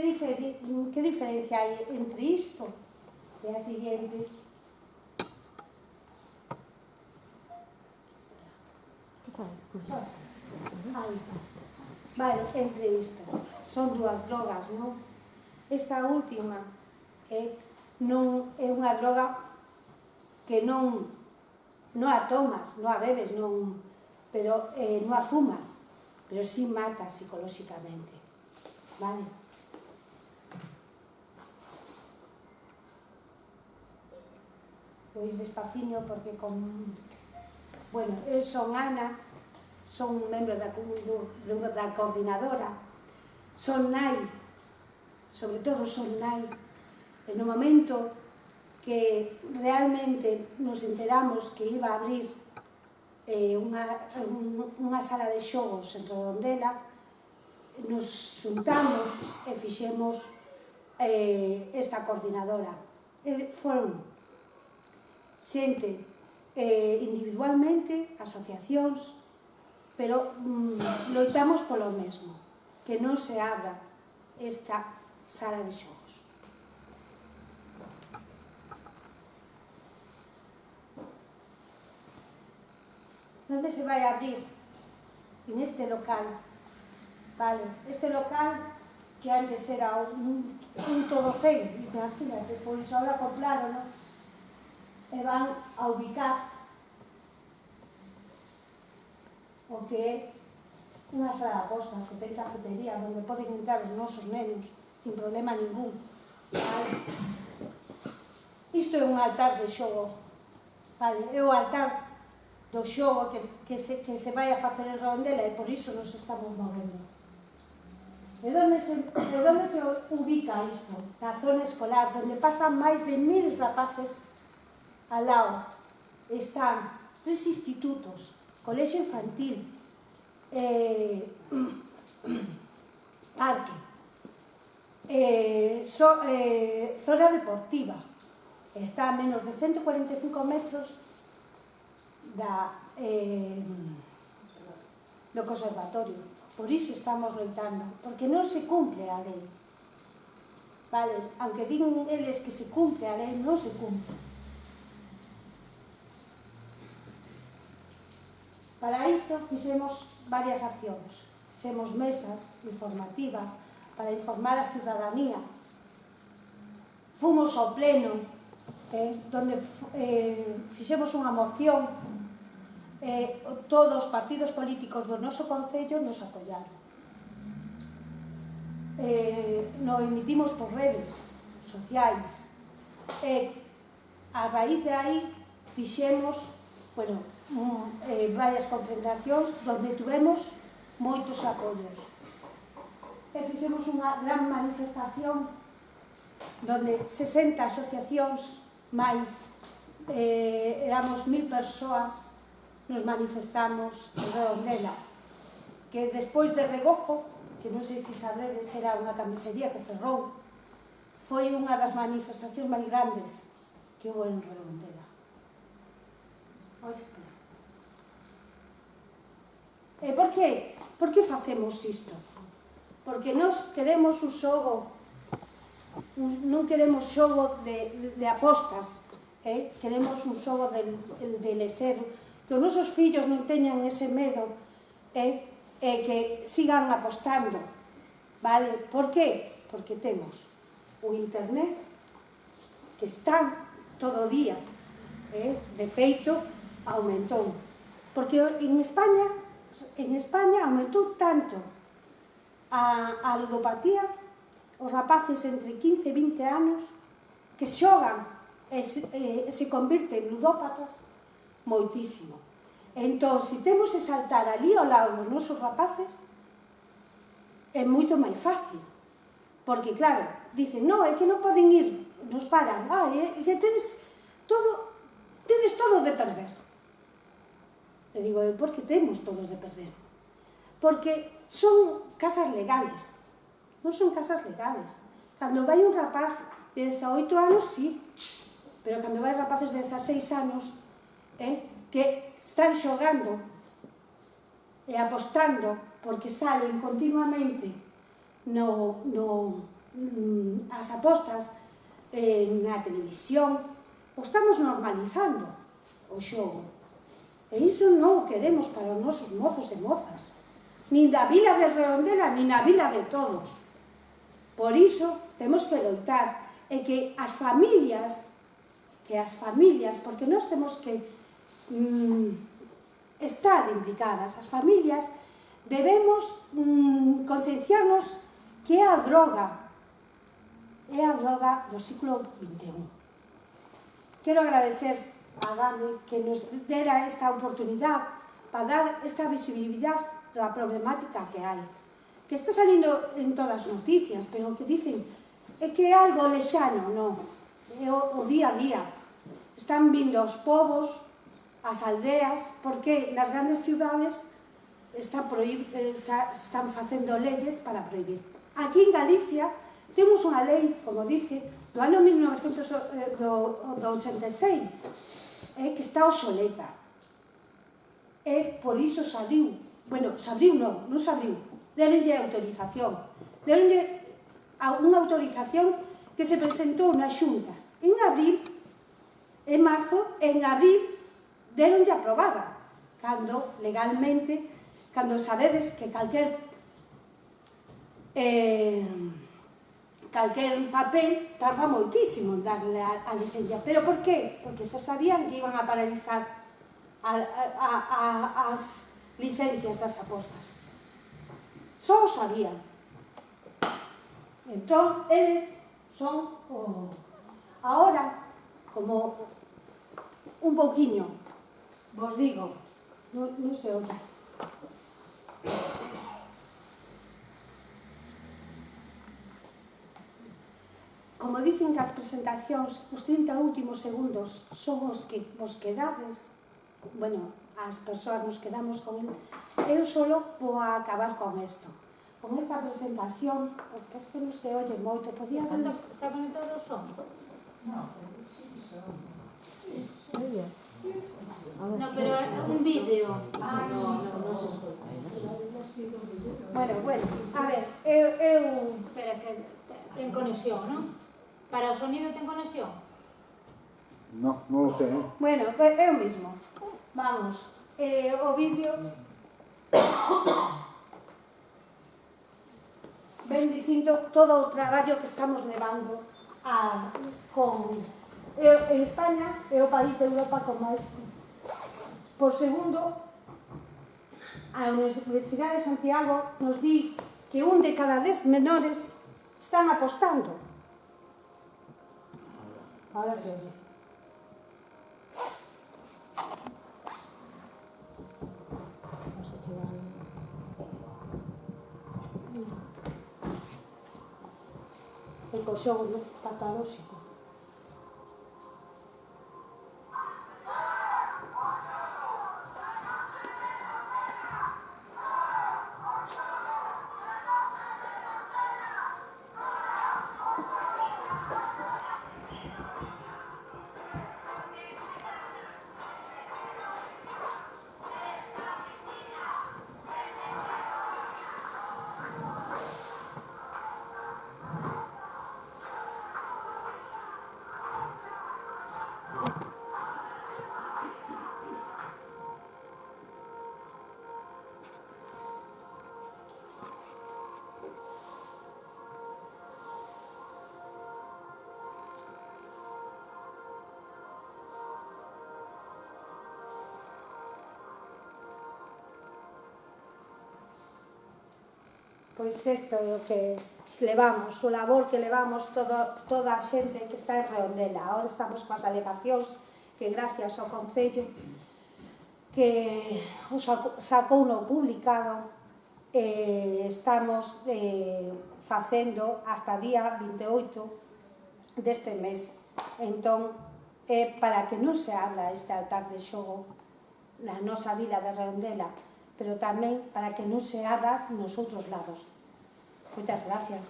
que diferencia hai entre isto e a seguinte? Vale, entre isto son dúas drogas, non? Esta última non é unha droga que non a tomas, non a bebes, pero non a fumas, pero sí mata psicolóxicamente, vale? Pois despaciño porque bueno, eu son Ana, son un membro da coordinadora, son nai, sobre todo son nai, e no momento que realmente nos enteramos que iba a abrir unha sala de xogos en Redondela, nos xuntamos e fixemos esta coordinadora. Foron xente individualmente, asociacións, pero loitamos polo mesmo, que non se abra esta sala de xogos. Onde se vai abrir? En este local, vale? Este local que antes era un todo cen, imagínate, pois ahora acoplaron, non? E van a ubicar o que é unha sala de postas, que ten cafetería, onde poden entrar os nosos nenos sin problema ningún, vale? Isto é un altar de xogo, vale? É o altar do xogo que se vai a facer en Redondela e por iso nos estamos movendo. E onde se ubica isto? Na zona escolar, onde pasan máis de 1000 rapaces al lado. Están 3 institutos, colexio infantil, parque, zona deportiva. Está a menos de 145 metros do conservatorio. Por iso estamos loitando, porque non se cumple a lei, vale? Aunque din eles que se cumple a lei, non se cumple. Para isto fixemos varias accións, fixemos mesas informativas para informar a ciudadanía, fomos ao pleno, donde fixemos unha moción, todos os partidos políticos do noso concello nos apoiaron. Nos emitimos por redes sociais e a raíz de aí fixemos varias concentracións onde tuvemos moitos apoios e fixemos unha gran manifestación onde 60 asociacións máis, éramos 1000 persoas, nos manifestamos en Redondela, que despois de Regojo, que non sei se sabredes, era unha camisería que cerrou, foi unha das manifestacións máis grandes que houve en Redondela. E por que? Por que facemos isto? Porque nós queremos un xogo, non queremos xogo de apostas, queremos un xogo de lecer, que os nosos fillos non teñan ese medo e que sigan apostando, vale? Por que? Porque temos o internet que está todo o día, de feito aumentou, porque en España aumentou tanto a ludopatía, os rapaces entre 15 e 20 anos que xogan e se convirten en ludópatas moitísimo. Entón, se temos que saltar ali ao lado dos nosos rapaces, é moito máis fácil, porque claro, dicen, non, é que non poden ir, nos paran, é que tedes todo de perder. E digo, por que temos todos de perder? Porque son casas legales, non son casas legales. Cando vai un rapaz de 18 anos, sí, pero cando vai rapaces de 16 anos, que están xogando e apostando porque salen continuamente as apostas na televisión, o estamos normalizando o xogo. E iso non o queremos para os nosos mozos e mozas, nin da vila de Redondela, nin na vila de todos. Por iso temos que loitar, e que as familias, porque nós temos que estar implicadas, as familias debemos concienciarnos que é a droga do siglo XXI. Quero agradecer a Dani que nos dera esta oportunidade para dar esta visibilidade da problemática que hai, que está salindo en todas as noticias, pero que dicen é que é algo lexano, non, é o día a día. Están vindo os povos, as aldeas, porque nas grandes ciudades están facendo leyes para prohibir. Aquí en Galicia temos unha lei, como dice, do ano 1986, que está obsoleta. E por iso sabriu, non sabriu, deronlle autorización. Deronlle unha autorización que se presentou na Xunta en abril, en marzo, en abril deronlle aprobada, cando legalmente, cando sabedes que calquer papel tarda moitísimo en darle a licencia. Pero por qué? Porque xa sabían que iban a paralizar as licencias das apostas. Só o sabían. Entón, eles son ahora, como un pouquiño, vos digo, non se oye. Como dicen que as presentacións, os 30 últimos segundos son os que vos quedades, as persoas nos quedamos con el. Eu solo vou acabar con isto. Con esta presentación, porque es que non se oye moito, podía... Está conectado o son? No, pero sí son. No, pero é un vídeo. No se escoita. Bueno, a ver, eu... Espera, que ten conexión, non? Para o sonido ten conexión? No, non lo sé. Bueno, eu mismo. Vamos, o vídeo... ven dicindo todo o traballo que estamos levando con... España é o país de Europa con máis... Por segundo, a Universidade de Santiago nos di que 1 de cada 10 menores están apostando. Ahora se oye. El xogo patolóxico. Pois isto é o que levamos, o labor que levamos toda a xente que está en Redondela. Ahora estamos coas alegacións que gracias ao Concello que os sacou no publicado estamos facendo hasta día 28 deste mes. Entón, é para que non se abra este altar de xogo na nosa vila de Redondela, pero tamén para que non se abra nos outros lados. Moitas gracias.